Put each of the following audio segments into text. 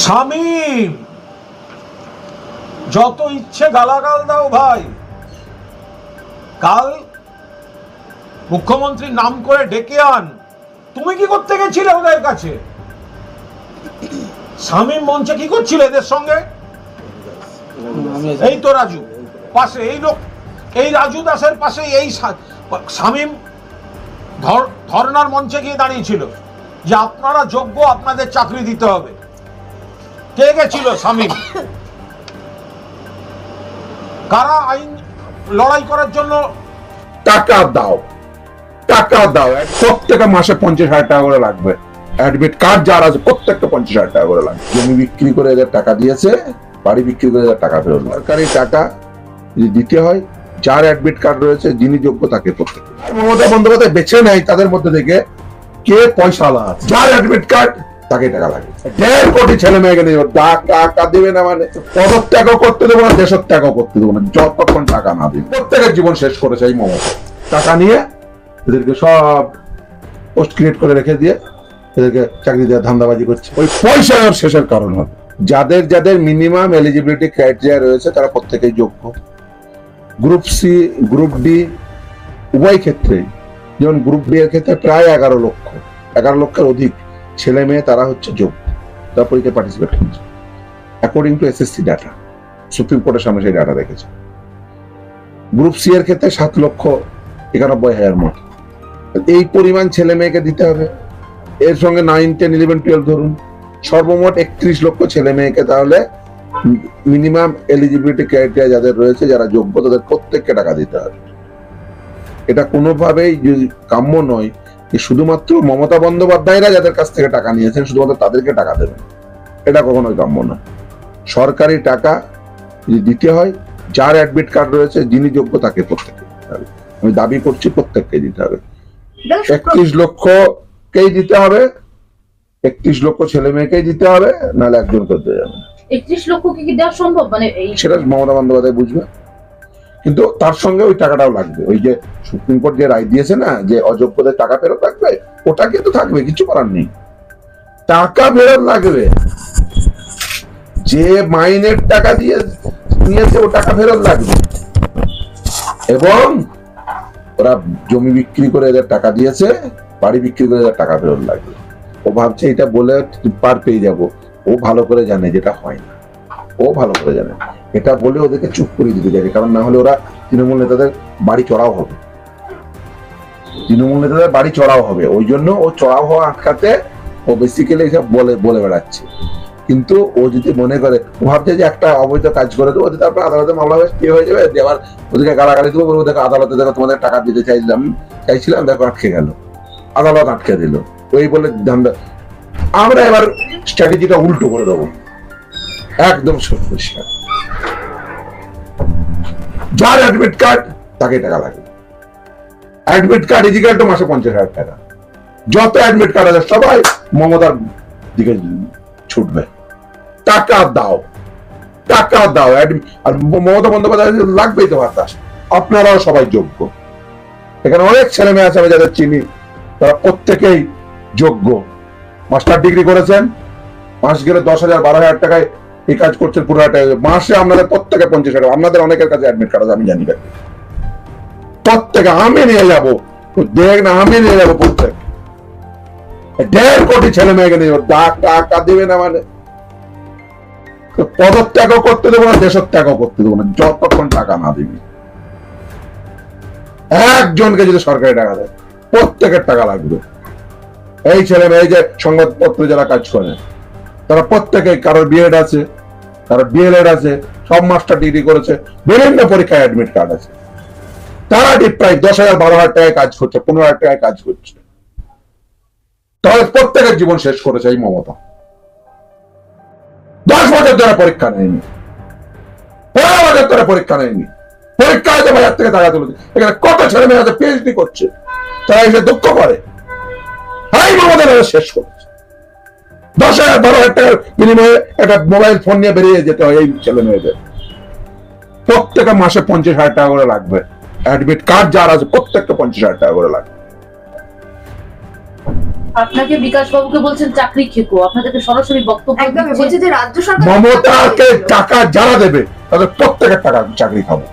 শামীম, যত ইচ্ছে গালাগাল দাও ভাই, কাল মুখ্যমন্ত্রীর নাম করে ডেকে আন। তুমি কি করতে গেছিলে ওদের কাছে? শামীম মঞ্চে কি করছিল এদের সঙ্গে? এই তো রাজু পাশে, এই লোক, এই রাজু দাসের পাশে এই শামীম ধর্নার মঞ্চে গিয়ে দাঁড়িয়েছিল যে আপনারা যোগ্য, আপনাদের চাকরি দিতে হবে। কে গেছিল শামীম? কারা আইন লড়াই করার জন্য টাকা দাও, টাকা দাও, প্রত্যেকটা মাসে 50,000 টাকা করে লাগবে। অ্যাডমিট কার্ড যার আছে প্রত্যেকটা 50,000 টাকা করে লাগবে। জমি বিক্রি করে এদের টাকা দিয়েছে, বাড়ি বিক্রি করে এদের টাকা ফেরত। সরকারি টাকা যদি দিতে হয়, যার অ্যাডমিট কার্ড রয়েছে, যিনি যোগ্য তাকে করতে হবে। মমতা বন্দ্যোপাধ্যায় বেছে নেয় তাদের মধ্যে থেকে কে পয়সাওয়ালা আছে, যার অ্যাডমিট কার্ড তাকে টাকা লাগে। 1.5 কোটি ছেলে মেয়েকে নিয়ে টাকা দেবে না, মানে পদত্যাগও করতে দেবো না, দেশের ত্যাগও করতে দেবো না যতক্ষণ টাকা না দিবে। প্রত্যেকের জীবন শেষ করেছে এই মমতা। টাকা নিয়ে এদেরকে সব পোস্ট ক্রিয়েট করে রেখে দিয়ে এদেরকে চাকরি দেওয়ার ধান্দাবাজি করছে। ওই পয়সা আর শেষের কারণ হবে। যাদের যাদের মিনিমাম এলিজিবিলিটি ক্রাইটেরিয়া রয়েছে তারা প্রত্যেকেই যোগ্য। গ্রুপ সি, গ্রুপ ডি উভয় ক্ষেত্রে, যেমন গ্রুপ ডি এর ক্ষেত্রে প্রায় 11 লক্ষের অধিক ছেলে মেয়ে তারা হচ্ছে যোগ্য, তারা পরীক্ষায় পার্টিসিপেট করছে according to SSC data. Supreme কোর্টের সামনে সেই ডাটা রেখেছে। গ্রুপ সি এর ক্ষেত্রে 7,91,000 মতো। এই পরিমাণ ছেলে মেয়েকে দিতে হবে। এর সঙ্গে 9, 10, 11, 12 ধরুন, সর্বমোট 31 লক্ষ ছেলে মেয়েকে তাহলে মিনিমাম এলিজিবিলিটি ক্রাইটেরিয়া যাদের রয়েছে, যারা যোগ্য, তাদের প্রত্যেককে টাকা দিতে হবে। এটা কোনোভাবেই কাম্য নয় যে শুধুমাত্র মমতা বন্দ্যোপাধ্যায়রা যাদের কাছ থেকে টাকা নিয়েছেন শুধুমাত্র তাদেরকে টাকা দেবেন, এটা কখনোই কাম্য না। সরকারি টাকা যদি দিতে হয়, যার অ্যাডমিট কার্ড রয়েছে, যিনি যোগ্য তাকে প্রত্যেককে দিতে হবে। আমি দাবি করছি প্রত্যেককে দিতে হবে। 31 লক্ষকেই দিতে হবে, 31 লক্ষ ছেলে মেয়েকেই দিতে হবে, নাহলে একজন করতে যাবে। 31 লক্ষ কি দেওয়া সম্ভব? মানে সেটা মমতা বন্দ্যোপাধ্যায় বুঝবে, কিন্তু তার সঙ্গে ওই টাকাটাও লাগবে। ওই যে সুপ্রিম কোর্ট যে রায় দিয়েছে না, যে অযোগ্যদের টাকা ফেরত লাগবে, ওটা কিন্তু থাকবে, কিছু করার নেই, টাকা ফেরত লাগবে। যে মাইনের টাকা দিয়ে নিয়েছে ও টাকা ফেরত লাগবে। এবং ওরা জমি বিক্রি করে এদের টাকা দিয়েছে, বাড়ি বিক্রি করে এদের টাকা ফেরত লাগবে। ও ভাবছে এটা বলে পার পেয়ে যাব। ও ভালো করে জানে যেটা হয় না, ও ভালো করে জানে। এটা বলে ওদেরকে চুপ করে দিতে যাবে, কারণ না হলে ওরা তৃণমূল নেতাদের বাড়ি চড়াও হবে, তৃণমূল নেতাদের বাড়ি চড়াও হবে। ওই জন্য ও চড়াও হওয়া আটকাতে ও বেসিক্যালি এসব বলে বেড়াচ্ছে। কিন্তু ও যদি মনে করে, ও ভাবছে যে একটা অবৈধ কাজ করে দেবো, তারপর আদালতে মামলা স্টে হয়ে যাবে, আবার ওদেরকে গালাগালি দেবো, বলবো দেখো আদালতে, দেখো তোমাদের টাকা দিতে চাইছিলাম, দেখো আটকে গেল, আদালত আটকে দিল। ওই বলে আমরা এবার স্ট্র্যাটেজিটা উল্টো করে দেবো, একদম পরিষ্কার। যার অ্যাডমিট কার্ড তাকে টাকা লাগবে। অ্যাডমিট কার্ড ইজিক্যাল টু মাসে 50,000 টাকা। যত অ্যাডমিট কার্ড আছে সবাই মমতার দিকে ছুটবে। টাকা দাও, টাকা দাও। আর মমতা বন্দ্যোপাধ্যায় লাগবেই তো বার্তা। আপনারাও সবাই যোগ্য। এখানে অনেক ছেলে মেয়ে আছে আমি যাদের চিনি, তারা প্রত্যেকেই যোগ্য। মাস্টার ডিগ্রি করেছেন, মাস গেলে 10,000, 12,000 টাকায় এই কাজ করছেন পুরো মাসে। আপনাদের প্রত্যেকে 50,000 টাকা, আপনাদের অনেকের কাছে অ্যাডমিট কার্ড আছে আমি জানি না, প্রত্যেকে আমি নিয়ে যাবো, দেখ না, আমি নিয়ে যাবো প্রত্যেক। 1.5 কোটি ছেলে মেয়েকে নিয়ে যাবো, টাকা দেবে না, মানে পদত্যাগও করতে দেবো না, দেশের ত্যাগও করতে দেবো না যতক্ষণ টাকা না দিবি। একজনকে যদি সরকারি টাকা দেয়, প্রত্যেকের টাকা লাগবে। এই ছেলে মেয়ে যে সংবাদপত্র যারা কাজ করে, তারা প্রত্যেকে, কারোর বিএড আছে, কারোর ডিএলএড আছে, সব মাস্টার ডিগ্রি করেছে, বিভিন্ন পরীক্ষায় অ্যাডমিট কার্ড আছে। তারা প্রায় 10,000, 12,000 টাকায় কাজ করছে, 15,000 টাকায় কাজ করছে। তাহলে প্রত্যেকের জীবন শেষ করেছে এই মমতা। 10 বছর ধরে পরীক্ষা নেয়নি, 15 বছর ধরে পরীক্ষা নেয়নি, পরীক্ষা হয়তো বাজার থেকে টাকা তুলে। এখানে কত ছেলে মেয়ে আছে পিএইচডি করছে, তারা এসে দুঃখ করে এই মমতা শেষ করেছে। 10,000, 12,000 টাকার বিনিময়ে একটা মোবাইল ফোন নিয়ে বেরিয়ে যেতে হয় এই ছেলে মেয়েদের। প্রত্যেকে মাসে 50,000 টাকা করে লাগবে। অ্যাডমিট কার্ড যার আছে প্রত্যেকটা 50,000 টাকা করে লাগবে। আপনাকে বিকাশ বাবুকে বলছেন চাকরি খেকো, আপনাদেরকে সরাসরি বক্তব্য একদমই দিচ্ছে। বলছে যে রাজ্য সরকার মমতাকে টাকা যারা দেবে তাদের প্রত্যেকের টাকা চাকরি খাবো।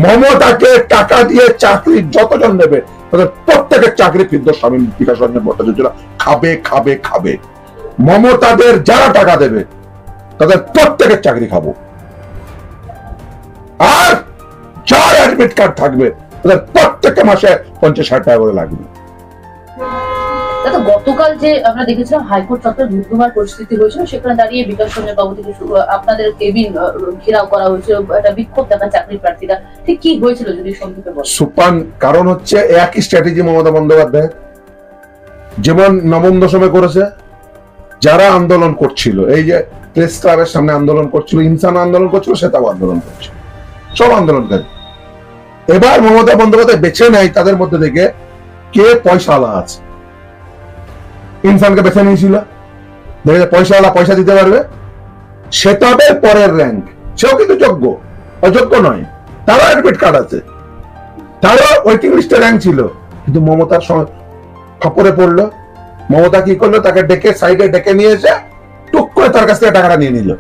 মমতাকে টাকা দিয়ে চাকরি যতজন দেবে তাদের প্রত্যেকের চাকরি ফিরদৌস শামীম, বিকাশ রঞ্জন ভট্টাচার্য খাবে খাবে খাবে। মমতাদের যারা টাকা দেবে তাদের প্রত্যেকের চাকরি খাবো। আর যার অ্যাডমিট কার্ড থাকবে তাদের প্রত্যেকটা মাসে 50,000 টাকা করে লাগবে। দাদা গতকাল যে আমরা দেখেছিলাম হাইকোর্ট চত্বর ধুমধুমার পরিস্থিতি হয়েছিল, সেখানে দাঁড়িয়ে বিকাশ রঞ্জন বাবু থেকে আপনাদের কেবিন ঘেরাও করা হয়েছিল, একটা বিক্ষোভ দেখান চাকরি প্রার্থীরা, ঠিক কি হয়েছিল যদি সংক্ষেপে বলেন? সুপান কারণ হচ্ছে একই স্ট্র্যাটেজি মমতা বন্দ্যোপাধ্যায় যেমন নবম দশমে করেছে। যারা আন্দোলন করছিল, এই যে প্রেস ক্লাবের সামনে আন্দোলন করছিল, ইনসান আন্দোলন করছিল, সেটাও আন্দোলন করছিল, সব আন্দোলনকারী। এবার মমতা বন্দ্যোপাধ্যায় বেছে নেয় তাদের মধ্যে থেকে কে পয়সাওয়ালা আছে। ইনসানকে বেছে নিয়েছিল, দেখে পয়সাওয়ালা, পয়সা দিতে পারবে, সেটাবে পরের র্যাঙ্ক, সেও কিন্তু যোগ্য, অযোগ্য নয়, তারও অ্যাডমিট কার্ড আছে, তারও ওয়েটিং লিস্টে র্যাঙ্ক ছিল। কিন্তু মমতার খপরে পড়লো। মমতা কি করলো, তাকে ডেকে সাইডে ডেকে নিয়ে এসে টুক করে তার কাছ থেকে টাকাটা নিয়ে নিল,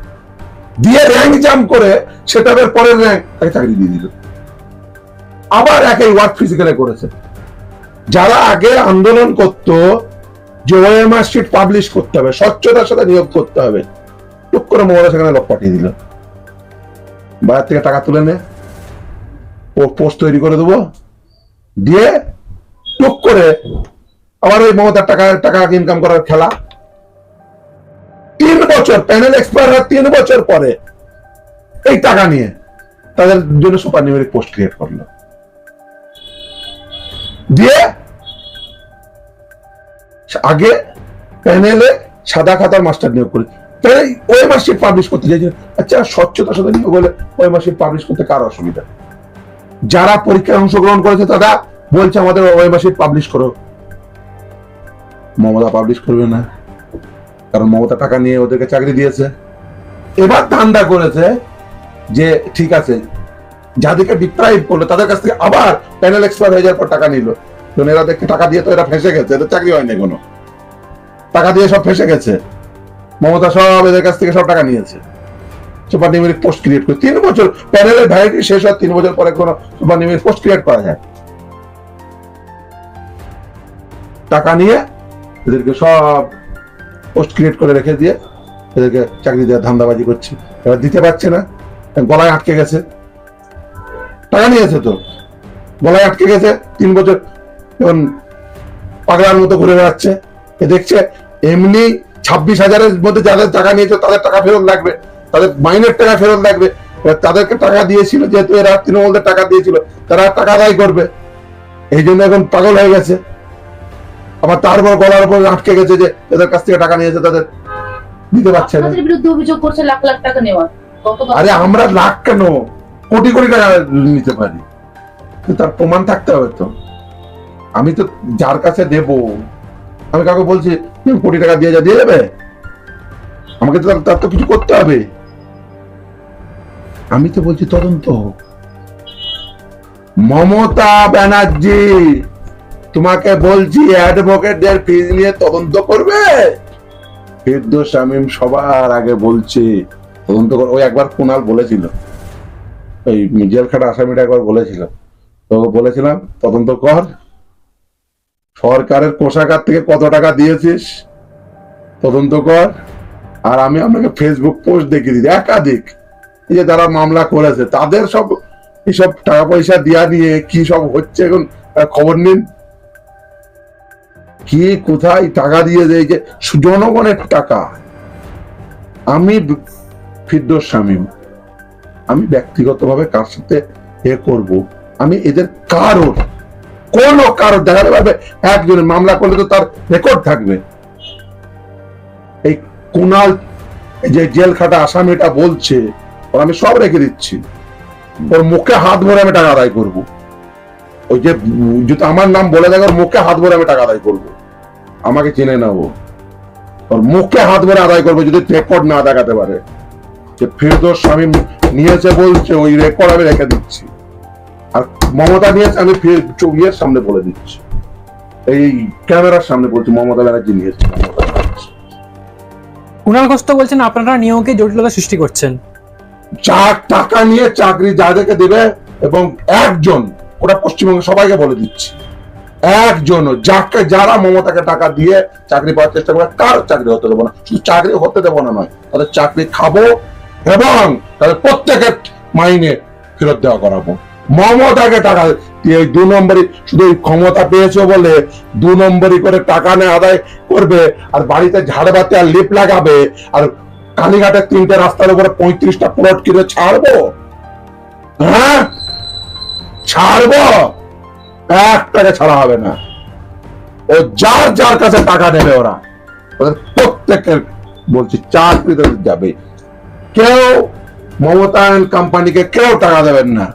দিয়ে র্যাঙ্ক জাম্প করে সেটাবের পরের র্যাঙ্ক তাকে চাকরি দিয়ে দিল। আবার একই ওয়ার্ক ফিজিক্যালে করেছে। যারা আগে আন্দোলন করতো যে ওএমআর শিট পাবলিশ করতে হবে, স্বচ্ছতার সাথে নিয়োগ করতে হবে, টুক করে মমতা সেখানে লোক পাঠিয়ে দিল, বাইরে থেকে টাকা তুলে নে, পোস্ট তৈরি করে দেবো, দিয়ে টুক করে আবার ওই মমতার টাকা ইনকাম করার খেলা। 3 বছর প্যানেল এক্সপায়ার হয়, 3 বছর পরে এই টাকা নিয়ে তাদের জন্য সুপার নিউমেরিক পোস্ট ক্রিয়েট করলো, দিয়ে আগে প্যানেলে সাদা খাতার মাস্টার নিয়োগ করি, তাই ওই মার্কশিট পাবলিশ করতে চাইছে। আচ্ছা, স্বচ্ছতার সাথে নিয়োগ হলে ওই মার্কশিট পাবলিশ করতে কার অসুবিধা? যারা পরীক্ষায় অংশগ্রহণ করেছে তারা বলছে আমাদের ওই মার্কশিট পাবলিশ করো। মমতা পাবলিশ করবে না, কারণ মমতা টাকা নিয়ে ওদেরকে চাকরি দিয়েছে। এবার ধান্দা করেছে যে ঠিক আছে, যাদেরকে ডিপ্রাইভ করলো তাদের কাছ থেকে আবার প্যানেল এক্সপায়ার হয়ে যাওয়ার পর টাকা নিল। এরা দেখতে টাকা দিয়ে তো এরা ফেসে গেছে, এদের চাকরি হয়নি, কোনো টাকা দিয়ে সব ফেসে গেছে। মমতা সব এদের কাছ থেকে সব টাকা নিয়েছে, সুপার নিউমেরিক পোস্ট ক্রিয়েট করে। 3 বছর প্যানেলের ভ্যালিডিটি শেষ হয়, 3 বছর পরে কোনো সুপার নিউমেরিক পোস্ট ক্রিয়েট করা যায়। টাকা নিয়ে এদেরকে সব পোস্ট ক্রিয়েট করে রেখে দিয়ে এদেরকে চাকরি দেওয়ার ধান্দাবাজি করছে। এবার দিতে পারছে না, গলায় আটকে গেছে, টাকা নিয়েছে তো গলায় আটকে গেছে 3 বছর, এখন পাগলার মতো ঘুরে বেড়াচ্ছে। এ দেখছে এমনি 26,000-এর মধ্যে যাদের টাকা নিয়েছে তাদের টাকা ফেরত লাগবে, তাদের মাইনের টাকা ফেরত লাগবে। এবার তাদেরকে টাকা দিয়েছিল, যেহেতু এরা তৃণমূলদের টাকা দিয়েছিল, তারা টাকা আদায় করবে, এই জন্য এখন পাগল হয়ে গেছে। আবার তারপর গলার উপর আটকে গেছে যে এদের কাছ থেকে টাকা নিয়েছে, তাদের দিতে পারছে না। আপনাদের বিরুদ্ধে অভিযোগ করছে লাখ লাখ টাকা নেওয়া। আরে আমরা লাখ কেন, কোটি কোটি টাকা নিতে পারি, কিন্তু তার প্রমাণ থাকতে হবে তো। আমি তো যার কাছে দেব, আমি কাউকে বলছি কোটি টাকা দিয়ে দিয়ে যাবে, আমাকে তো তার তো কিছু করতে হবে। আমি তো বলছি তদন্ত হোক। মমতা ব্যানার্জি, তোমাকে বলছি অ্যাডভোকেটদের ফিজ নিয়ে তদন্ত করবে। ফিরদৌস শামীম সবার আগে বলছে তদন্ত কর। ওই একবার কুণাল বলেছিল, ওই জেল খাটা আসামিটা একবার বলেছিল, তো বলেছিলাম তদন্ত কর, সরকারের কোষাগার থেকে কত টাকা দিয়েছিস তদন্ত কর। আর আমি আপনাকে ফেসবুক পোস্ট দেখিয়ে দিই একাধিক, এই যে যারা মামলা করেছে তাদের সব এইসব টাকা পয়সা দেওয়া নিয়ে কি সব হচ্ছে এখন খবর নিন। কি কোথায় টাকা দিয়ে দেয়, যে জনগণের টাকা। আমি ফিরদৌস শামীম, আমি ব্যক্তিগতভাবে কার সাথে এ করব, আমি এদের কারোর দেখাতে পারবে? একজনের মামলা করলে তো তার রেকর্ড থাকবে। এই কুণাল যে জেল খাটা আসামিটা বলছে, ওর আমি সব রেখে দিচ্ছি, ওর মুখে হাত ভরে আমি টাকা আদায় করবো। ওই যে যদি আমার নাম বলে দেয়, ওর মুখে হাত ভরে আমি টাকা আদায় করবো, আমাকে চিনে নেবো, ওর মুখে হাত ভরে আদায় করবো যদি রেকর্ড না দেখাতে পারে। যে ফিরদৌস শামীম নিয়েছে বলছে, ওই রেকর্ড আমি রেখে দিচ্ছি। আর মমতা নিয়েছে, আমি চোখের সামনে বলে দিচ্ছি। এই ক্যামেরার সামনে বলছি, মমতা ব্যানার্জি নিয়েছে। কুণাল ঘোষ তো বলছেন আপনারা নিয়োগে জটিলতা সৃষ্টি করছেন। টাকা নিয়ে চাকরি যাদেরকে দেবে, এবং একজন, ওটা পশ্চিমবঙ্গে সবাইকে বলে দিচ্ছি, একজন যারা মমতাকে টাকা দিয়ে চাকরি পাওয়ার চেষ্টা করে, কার চাকরি হতে দেবো না। শুধু চাকরি হতে দেবো না নয়, তাদের চাকরি খাবো এবং তাদের প্রত্যেকের মাইনে ফেরত দেওয়া করাবো। মমতাকে টাকা দিয়ে 2 নম্বরই, শুধু ক্ষমতা পেয়েছে বলে 2 নম্বরই করে টাকা নিয়ে আদায় করবে, আর বাড়িতে ঝাড়বাতি আর লিপ লাগাবে, আর কালীঘাটের 3টে রাস্তার উপরে 35টা প্লট কিনে ছাড়বো? হ্যাঁ, ছাড়বো? একটাকে ছাড়া হবে না। ও যার কাছে টাকা নেবে, ওরা ওদের প্রত্যেকের বলছি চাকরিতে যাবে। কেউ মমতা কোম্পানিকে কেউ টাকা দেবেন না।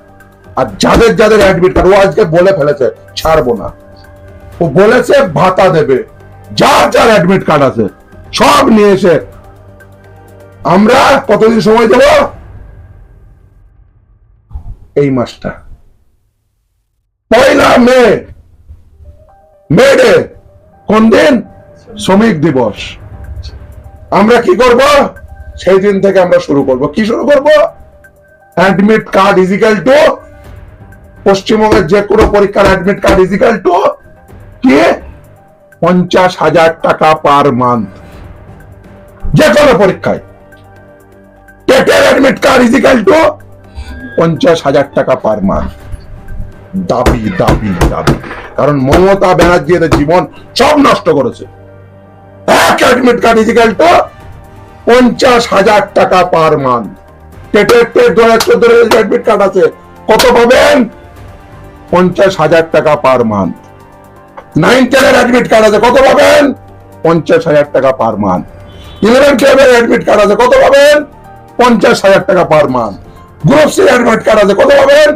আর যাদের অ্যাডমিট কার্ড, ও আজকে বলে ফেলেছে ছাড়বো না, ও বলেছে ভাতা দেবে। যার অ্যাডমিট কার্ড আছে সব নিয়ে এসে, আমরা কতদিন সময় দেব? এই মাসটা 1 মে ডে, কোন দিন? শ্রমিক দিবস। আমরা কি করব? সেই দিন থেকে আমরা শুরু করব। কি শুরু করব? অ্যাডমিট কার্ড ইজিক্যাল টু, পশ্চিমবঙ্গের যে কোনো পরীক্ষার অ্যাডমিট কার্ড ইজিক্যাল টু কি? 50,000 টাকা পার মান্থ। যে কোনো পরীক্ষায় টেটের অ্যাডমিট কার্ড ইজিক্যাল টু 50,000 টাকা পার মান্থ। দাবি দাবি দাবি, কারণ মমতা ব্যানার্জি এদের জীবন সব নষ্ট করেছে। এক অ্যাডমিট কার্ড ইজিক্যাল টু 50,000 টাকা পার মান্থ। টেটের 2014 অ্যাডমিট কার্ড আছে, কত পাবেন? 50,000 টাকা পার মান্থ। 9-10 অ্যাডমিট কার্ড আছে, কত পাবেন? 50,000 টাকা পার মান্থ। 11-12 অ্যাডমিট কার্ড আছে, কত পাবেন? 50,000 টাকা per month. Group C admit card আছে, কত পাবেন?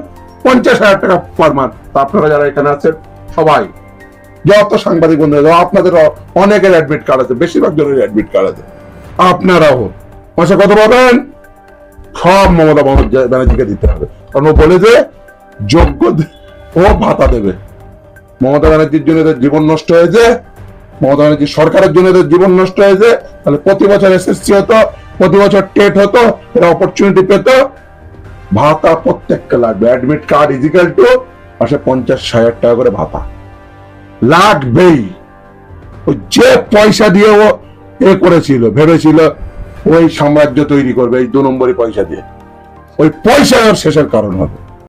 50,000 টাকা পার মান্থ। আপনারা যারা এখানে আছেন সবাই, যত সাংবাদিক বন্ধুরা, আপনাদের অনেকের অ্যাডমিট কার্ড আছে, বেশিরভাগ জনের অ্যাডমিট কার্ড আছে। আপনারাও মাসে কত পাবেন? সব মমতা ব্যানার্জিকে দিতে হবে, কারণ ও বলে যে যোগ্য ও ভাতা দেবে। মমতা ব্যানার্জির জন্য এদের জীবন নষ্ট হয়েছে, মমতা ব্যানার্জির সরকারের জন্য এদের জীবন নষ্ট হয়েছে। তাহলে প্রতি বছর এসএসসি হতো, প্রতি বছর টেট হতো, এরা অপরচুনিটি পেত। ভাতা প্রত্যেককে লাগবে। অ্যাডমিট কার্ড ইজিক্যাল টু মাসে 50,000 টাকা করে ভাতা লাগবেই। যে পয়সা দিয়ে ও করেছিল, ভেবেছিল ওই সাম্রাজ্য তৈরি করবে এই 2 নম্বরই পয়সা দিয়ে, ওই পয়সা শেষের কারণ হবে।